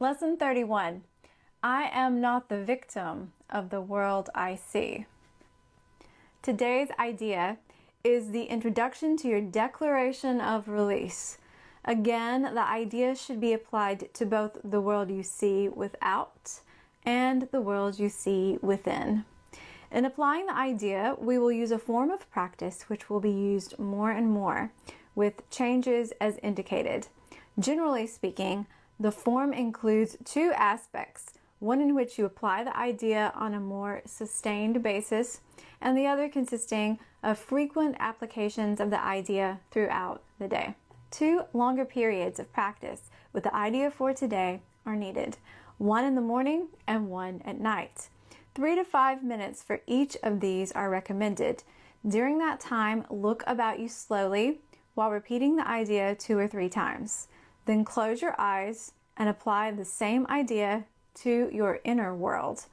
Lesson 31. I am not the victim of the world I see. Today's idea is the introduction to your declaration of release. Again, the idea should be applied to both the world you see without and the world you see within. In applying the idea, we will use a form of practice which will be used more and more, with changes as indicated. Generally speaking, the form includes two aspects, one in which you apply the idea on a more sustained basis, and the other consisting of frequent applications of the idea throughout the day. 2 longer periods of practice with the idea for today are needed, one in the morning and one at night. 3 to 5 minutes for each of these are recommended. During that time, look about you slowly while repeating the idea 2 or 3 times. Then close your eyes and apply the same idea to your inner world.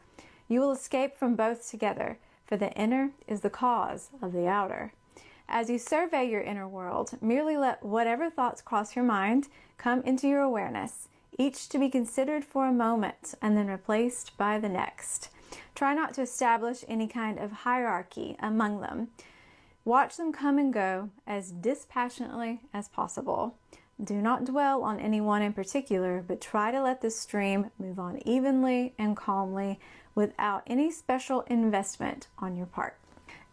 You will escape from both together, for the inner is the cause of the outer. As you survey your inner world, merely let whatever thoughts cross your mind come into your awareness, each to be considered for a moment and then replaced by the next. Try not to establish any kind of hierarchy among them. Watch them come and go as dispassionately as possible. Do not dwell on any one in particular, but try to let the stream move on evenly and calmly without any special investment on your part.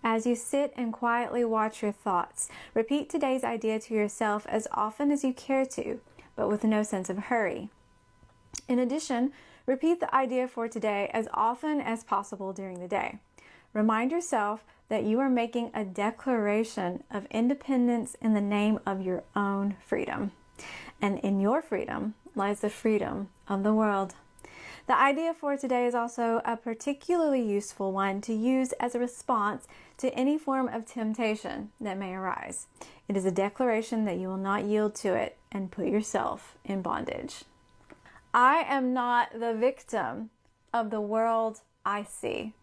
As you sit and quietly watch your thoughts, repeat today's idea to yourself as often as you care to, but with no sense of hurry. In addition, repeat the idea for today as often as possible during the day. Remind yourself that you are making a declaration of independence in the name of your own freedom. And in your freedom lies the freedom of the world. The idea for today is also a particularly useful one to use as a response to any form of temptation that may arise. It is a declaration that you will not yield to it and put yourself in bondage. I am not the victim of the world I see.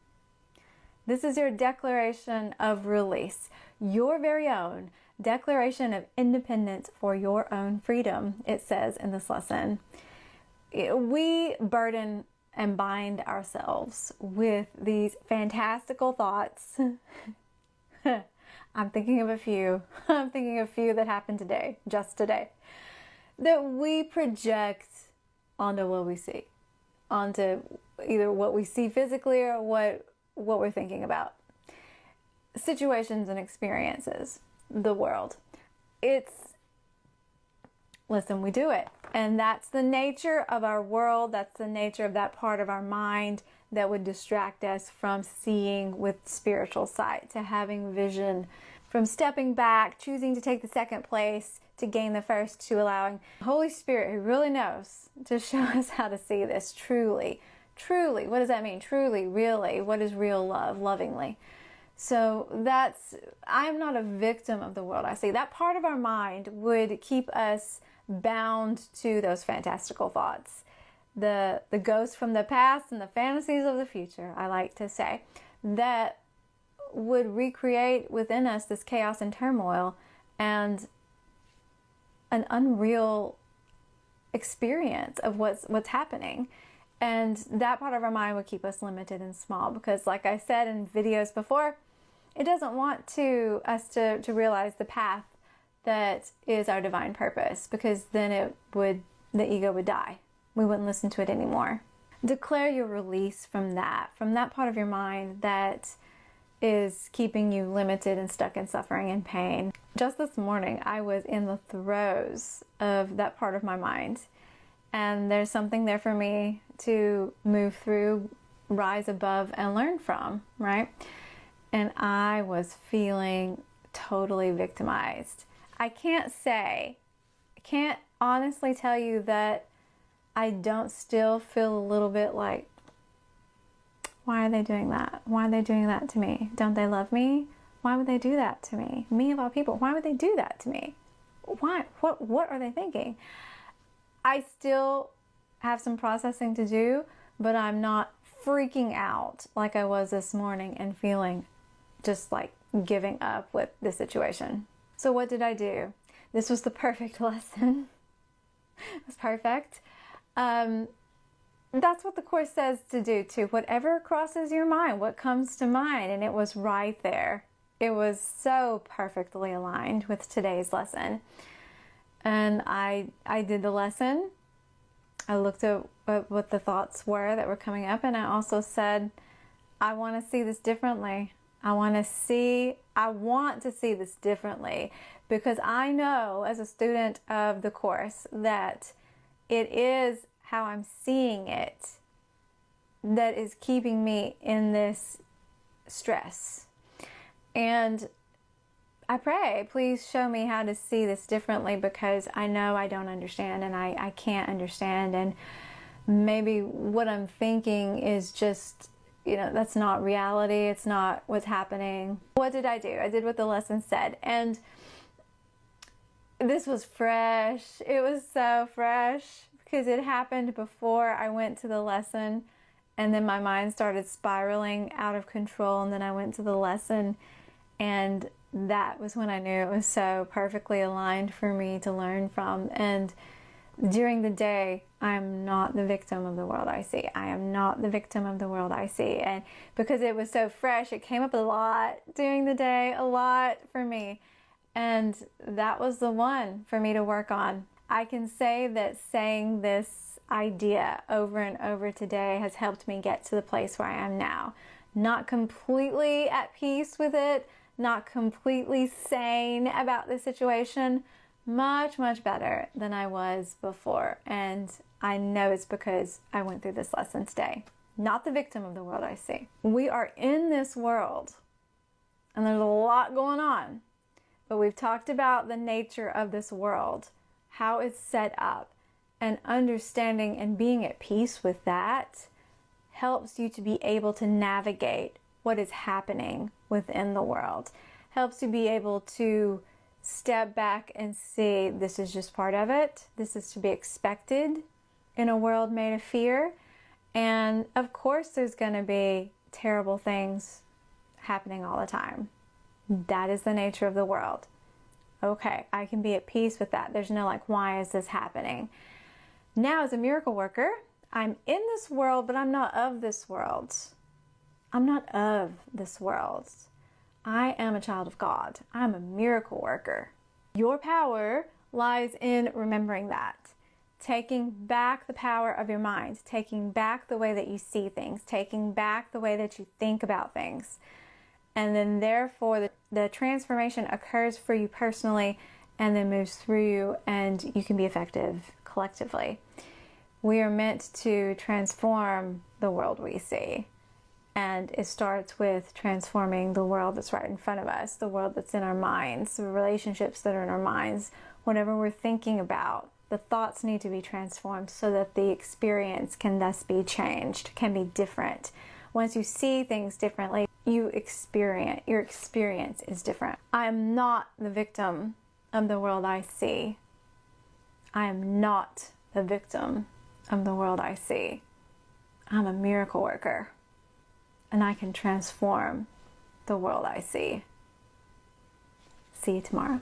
This is your declaration of release, your very own declaration of independence for your own freedom, it says in this lesson. We burden and bind ourselves with these fantastical thoughts. I'm thinking of a few. I'm thinking of a few that happened today, just today, that we project onto what we see, onto either what we see physically or what we're thinking about. Situations and experiences, the world. Listen, we do it. And that's the nature of our world. That's the nature of that part of our mind that would distract us from seeing with spiritual sight, to having vision, from stepping back, choosing to take the second place to gain the first, to allowing the Holy Spirit, who really knows, to show us how to see this truly. Truly, what does that mean? Truly, really, what is real love? Lovingly. So I am not a victim of the world I see. That part of our mind would keep us bound to those fantastical thoughts. The ghosts from the past and the fantasies of the future, I like to say, that would recreate within us this chaos and turmoil and an unreal experience of what's happening. And that part of our mind would keep us limited and small because, like I said in videos before, it doesn't want us to realize the path that is our divine purpose, because then the ego would die. We wouldn't listen to it anymore. Declare your release from that part of your mind that is keeping you limited and stuck in suffering and pain. Just this morning, I was in the throes of that part of my mind. And there's something there for me to move through, rise above, and learn from, right? And I was feeling totally victimized. I can't honestly tell you that I don't still feel a little bit like, why are they doing that? Why are they doing that to me? Don't they love me? Why would they do that to me? Me of all people, why would they do that to me? Why? What are they thinking? I still have some processing to do, but I'm not freaking out like I was this morning and feeling just like giving up with the situation. So what did I do? This was the perfect lesson. It was perfect. that's what the Course says to do too. Whatever crosses your mind, what comes to mind. And it was right there. It was so perfectly aligned with today's lesson. And I did the lesson. I looked at what the thoughts were that were coming up. And I also said, I want to see this differently. I want to see this differently, because I know as a student of the Course that it is how I'm seeing it that is keeping me in this stress. And I pray, please show me how to see this differently, because I know I don't understand, and I can't understand, and maybe what I'm thinking is just, that's not reality. It's not what's happening. What did I do? I did what the lesson said. And this was fresh. It was so fresh because it happened before I went to the lesson. And then my mind started spiraling out of control. And then I went to the lesson. And that was when I knew it was so perfectly aligned for me to learn from. And during the day, I am not the victim of the world I see. I am not the victim of the world I see. And because it was so fresh, it came up a lot during the day, a lot for me. And that was the one for me to work on. I can say that saying this idea over and over today has helped me get to the place where I am now. Not completely at peace with it, not completely sane about the situation, much, much better than I was before. And I know it's because I went through this lesson today. Not the victim of the world I see. We are in this world, and there's a lot going on. But we've talked about the nature of this world, how it's set up, and understanding and being at peace with that helps you to be able to navigate what is happening within the world. Helps you be able to step back and see this is just part of it. This is to be expected in a world made of fear. And of course there's going to be terrible things happening all the time. That is the nature of the world. Okay, I can be at peace with that. There's no why is this happening? Now as a miracle worker, I'm in this world, but I'm not of this world. I'm not of this world. I am a child of God. I'm a miracle worker. Your power lies in remembering that. Taking back the power of your mind, taking back the way that you see things, taking back the way that you think about things. And then therefore the transformation occurs for you personally and then moves through you, and you can be effective collectively. We are meant to transform the world we see. And it starts with transforming the world that's right in front of us, the world that's in our minds, the relationships that are in our minds. Whatever we're thinking about, the thoughts need to be transformed so that the experience can thus be changed, can be different. Once you see things differently, your experience is different. I am not the victim of the world I see. I am not the victim of the world I see. I'm a miracle worker. And I can transform the world I see. See you tomorrow.